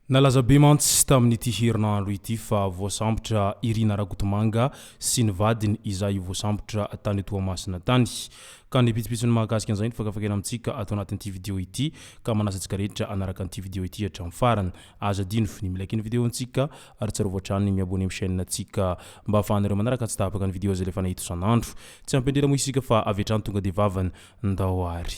Nalaza be mantsy tamin'ity herinandro ity fa voasambotra Irina Rakotomanga sy ny vadiny izay voasambotra tany Toamasina tany. Ka ny pitsipitsy ny mahakasika an'izay ny fakafakena amintsika atao anatin'ity vidéo ity ka manasa antsika rehetra anaraka an'ity vidéo ity hatramin'ny farany. Aza dino ny milaiky ny vidéo antsika ary tsarovy hatrany miabone amin'ny chaîne antsika mba ahafahanareo manaraka tsy tapaka ny vidéo zay lefa nahita isan'andro. Tsy ampendrera moa isika fa avy hatrany tonga de vavany ndao ary.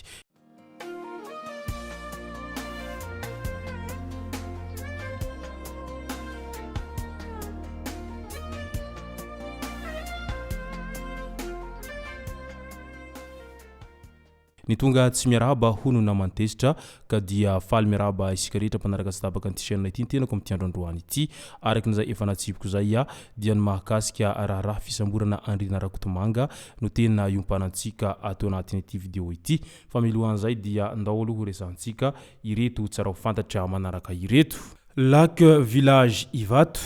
Ny tonga tsy miarahaba hono namantezitra ka dia faly miarahaba isika rehetra mpanaraka tsy tapaka an'ity chaîne ity tenako amin'ny tiandro androany ity araka n'izay efa natsipiko zay dia ny mahakasika raharaha fisamborana Irina Rakotomanga no tena iompanantsika atao anatin'ity vidéo ity fa milohan'izay dia ndao aloha resantsika ireto tsara ho fantatra manaraka ireto. Lac Village Ivato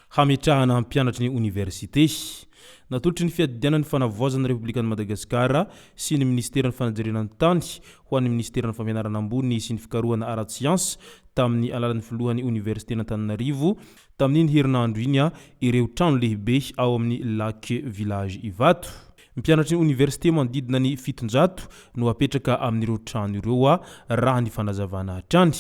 hametrahana mpianatry ny université. Natolotry ny fiadidianan'ny fanavoazana Republikan'i Madagasikara sy ny Ministeran'ny Fanajarinan'ny tany ho an'ny Ministeran'ny Fampianarana ambony sy ny fikarohana ara-tsiansy tamin'ny alalan'ny filohan'ny Université n'Antananarivo tamin'iny herinandro iny ireo trano lehibe ao amin'ny Lac Village Ivato. Mpianatry ny université manodidina ny 700 no apetraka amin'ireo trano ireo raha ny fanazavana hatrany.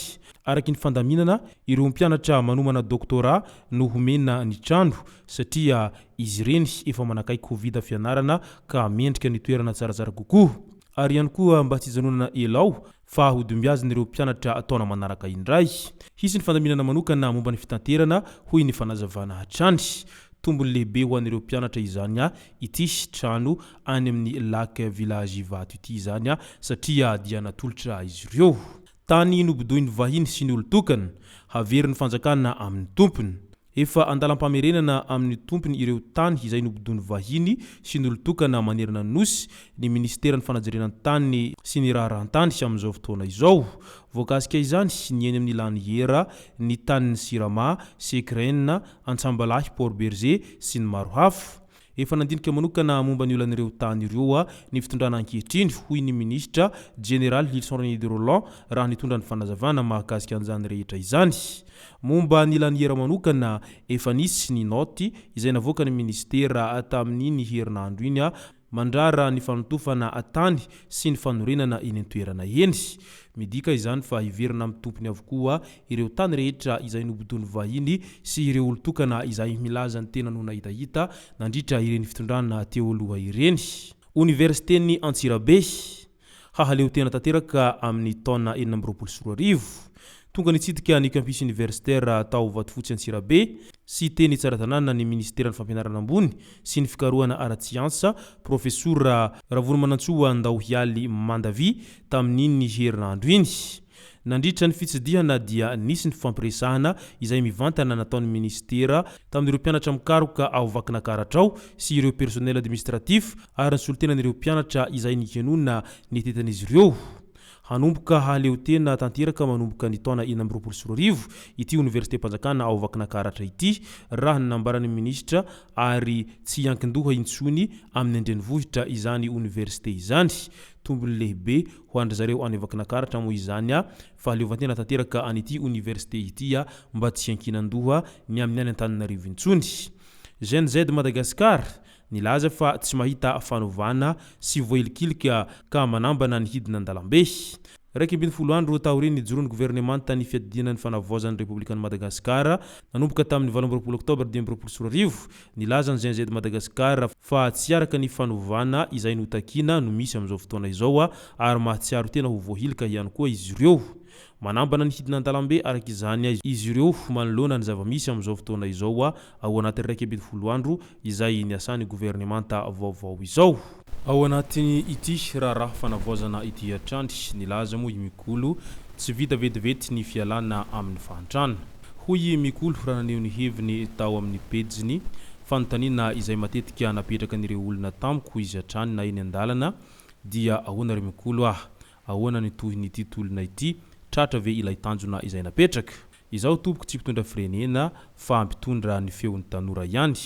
Araky ny fandaminana ireo mpianatra manomana doktora no homena ny trano satria izy ireny efa manakay Covid fianarana ka mendrika ny toerana tsaratsara kokoa. Ary ihany koa mba tsy hijanonana elao fa hodimbiazan'ireo mpianatra taona manaraka indray. Hisy ny fandaminana manokana momba ny fitanterana hoy ny fanazavana hatrany. Tombony lehibe ho an'ireo mpianatra izany ity trano any amin'ny Lac Village Ivato ity izany satria dia natolotra izy ireo. Tany nobodoin'ny vahiny sy ny olo-tokana haverin'ny fanjakana amin'ny tompony. Efa andalam-pamerenana amin'ny tompony ireo tany izay nobodoin'ny vahiny sy ny olo-tokana manerana nosy ny Ministeran'ny Fanajarinan'ny tany sy ny raharahantany sy amin'izao fotoana izao. Voakasika izany ny eny amin'ny Laniera, ny tanin'ny Sirama, Sekrena, Antsambalahy, Port Berger sy ny maro hafa. Efa nandinika manokana momba ny olan'ireo tany ireo ny fitondrana ankehitriny hoy ny ministra General Wilson René de Roland raha nitondra ny fanazavana mahakasika an'izany rehetra izany. Momba ny Laniera manokana efa nisy ny noty izay navoaka ny ministera tamin'iny herinandro iny mandrara ny fanotofana tany sy ny fanorenana eny an-toerana eny. Midika izany fa hiverina amin'ny tompony avokoa ireo tany rehetra izay nobodoin'ny vahiny sy ireo olo-tokana izay milaza ny tena no nahitahita nandritra ireny fitondrana teo aloha ireny. Universitén'ny Antsirabe hahaleo tena tanteraka amin'ny taona 2024. Tonga nitsidika ny campus universitaire tao Vatofotsy Antsirabe sy teny tsara tanàna ny Ministeran'ny Fampianarana ambony sy ny fikarohana ara-tsiansa profesora Ravolomanantsoa Ndao Hialy Mandavi tamin'iny herinandro iny. Nandritra ny fitsidihana dia nisy ny fampiresahana izay mivantana nataon'ny ministera tamin'ireo mpianatra mikaroka ao vakinankaratra ao sy ireo personnel administratif ary ny solotenan'ireo mpianatra izay nikenona ny tetan'izy ireo. Hanomboka haleo tena tanteraka manomboka ny taona 2024 ity université mpanjakana ao vakinankaratra ity raha nambaran'ny ministra ary tsy yankindoha intsony amin'ny andrenivohitra izany université izany. Tombony lehibe ho andry zareo any vakinankaratra moa izany fa haleovantena tanteraka an'ity université ity mba tsy yankinandoha ny amin'ny any Antananarivo intsony. GNZ Madagascar nilaza fa tsy mahita fanovana sy voelikilika ka manambana ny hidina andalambe. Raiky ambin'ny folo andro taoriny nijoron'ny gouvernemanta ny fiadidinan'ny fanavoazan'ny Republikan'i Madagasikara nanomboka tamin'ny 12 Oktobra 2024 nilaza ny GNZ Madagasikara fa tsy araka ny fanovana izay notakina no misy amin'izao fotoana izao ary mahatsiaro tena ho voahilika ihany koa izy ireo. Manambana ny hidina andalambe araka izany izy ireo manoloana ny zava-misy amin'izao fotoana izao ao anatin'ny raiky ambin'ny folo andro izay niasan'ny gouvernemanta vaovao izao. Ao anatiny ity raharaha fanavoazana ity hatrany nilaza moa i Mikolo tsy vita vetivety ny fialana amin'ny fahantrana. Hoy Mikolo raha naneho ny heviny tao amin'ny pejiny fanontaniana izay matetika napetraka n'ireo olona tamiko izy hatrany na eny an-dalana dia ahoana ry Mikolo ahoana ny tohin'ity tolona ity tratra ve ilay tanjona izay napetraka. Izaho tompoko tsy mpitondra firenena fa mpitondra ny feon'ny tanora ihany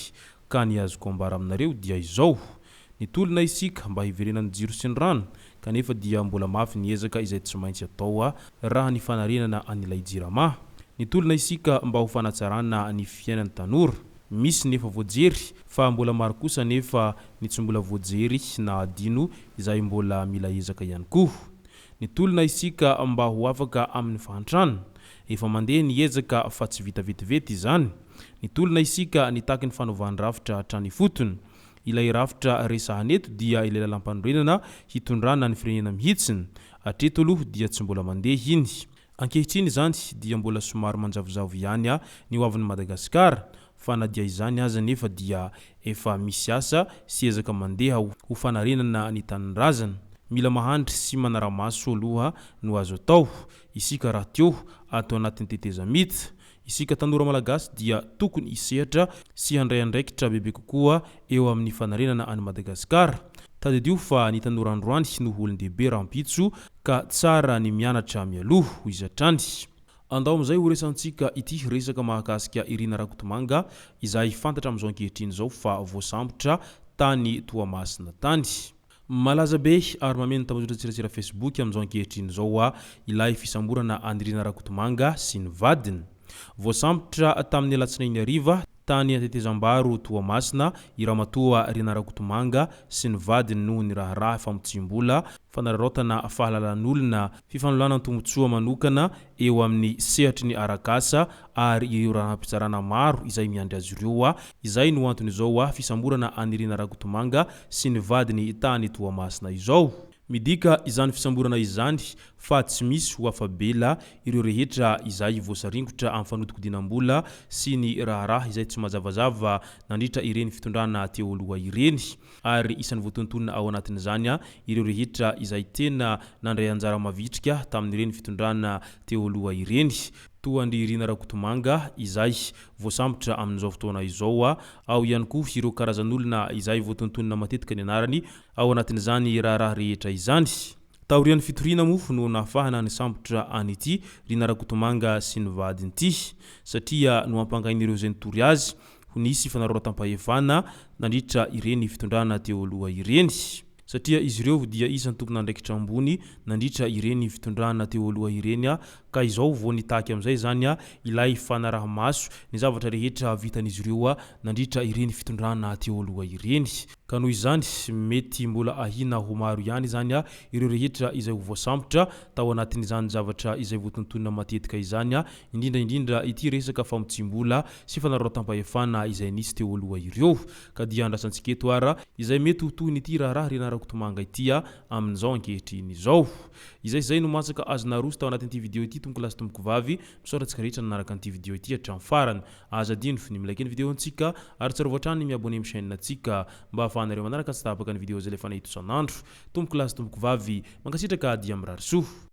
ka ny azoko ambara aminareo dia izao. Ny tolona isika mba hiverenan'ny jiro sy ny rano kanefa dia mbola mafy niezaka izay tsy maintsy atao raha ny fanarenana an'ilay jirama. Ny tolona isika mba ho fanatsarana ny fiainan'ny tanora. Misy nefa voajery fa mbola maro kosa nefa ny tsy mbola voajery na adino izay mbola mila ezaka ihany koa. Ny tolona isika mba ho afaka amin'ny fahantrano, efa mandeha ny ezaka fa tsy vita vetivety izany. Ny tolona isika nitaky ny fanaovany rafitra hatrany fotony. Ilay rafitra resahana eto dia ilay lalam-panorenana hitondrana ny firenena mihitsiny. Hatreto aloha dia tsy mbola mandeha iny. Ankehitriny izany dia mbola somary manjavozavo ihany ny hoavin'i Madagasikara, fa na dia izany aza nefa dia efa misy asa sy ezaka mandeha ho fanarenana ny tanin-drazana. Mila mahandry sy manara-maso aloha no azo atao. Isika raha teo atao anatin'ny teteza mita. Isika tanora malagasy dia tokony hisehatra sy handray andraikitra bebe kokoa eo amin'ny fanarenana any Madagasikara. Tadidio fa ny tanora androany no olon-dehibe rahampitso ka tsara ny mianatra mialoha ho izatrany. Andao amin'izay ho resantsika ity resaka mahakasika Irina Rakotomanga izay fantatra amin'izao ankehitriny izao fa voasambotra tany Toamasina tany. Malaza be ary mameno tambazotra tsiratsira Facebook amin'izao ankehitriny izao ilay fisamborana an'i Irina Rakotomanga sy ny vadiny. Voasambotra tamin'ny alatsinainy hariva tany Tetezambaro Toamasina i ramatoa Irina Rakotomanga sy ny vadiny noho ny raharaha famotsimbola fanararaotana fahalalan'olona fifanolana tombontsoa manokana eo amin'ny sehatry ny arakasa ary ireo rahampitsarana maro izay miandry azy ireo izay no antony izao fisamborana an'i Irina Rakotomanga sy ny vadiny tany Toamasina izao. Midika izany fisamborana izany fa tsy misy ho afabela ireo rehetra izay voasaringotra amin'ny fanodikodinam-bola sy ny raharaha izay tsy mazavazava nandritra ireny fitondrana teo aloha ireny, ary isan'ny voatontonona ao anatin'izany ireo rehetra izay tena nandray anjara mavitrika tamin'ireny fitondrana teo aloha ireny. Toa ny Irina Rakotomanga izay voasambotra amin'izao fotoana izao ao ihany koa ireo karazan'olona izay voatontonona matetika ny anarany ao anatin'izany raharaha rehetra izany. Taorian'ny fitoriana moa no nahafahana ny sambotra an'ity Irina Rakotomanga sy ny vadiny ity, satria no ampangain'ireo izay nitory azy ho nisy fanararaotam-pahefana nandritra ireny fitondrana teo aloha ireny. Satria izy ireo dia isan'ny tompona andraikitra ambony nandritra ireny fitondrana teo aloha ireny ka izao vao nitaky amin'izay zany ilay fanaraha-maso ny zavatra rehetra vitan'izy ireo nandritra ireny fitondrana teo aloha ireny. Ka noho izany mety mbola ahina ho maro ihany zany ireo rehetra izay ho voasambotra tao anatin'izany zavatra izay voatontonona matetika izany, indrindra ity resaka famotsimbola sy fanararaotam-pahefana izay nisy teo aloha ireo. Ka dia andrasantsika eto ara izay mety ho toy n'ity raharaha Irina Rakotomanga ity amin'izao ankehitriny izao. Izay no masaka azona roso tao anatin'ity video ity tomboko lasy tomboko vavy misaotratsika rehetra nanaraka an'ity video ity hatramin'ny farany. Aza dino ny milike ny video antsika ary tsara voatrany miabone amin'ny chaîne antsika mba ahafahanareo manaraka tsy tapaka ny video zay lefa nahito isan'andro. Tomboko lasy tomboko vavy mankasitraka dia mirary soa.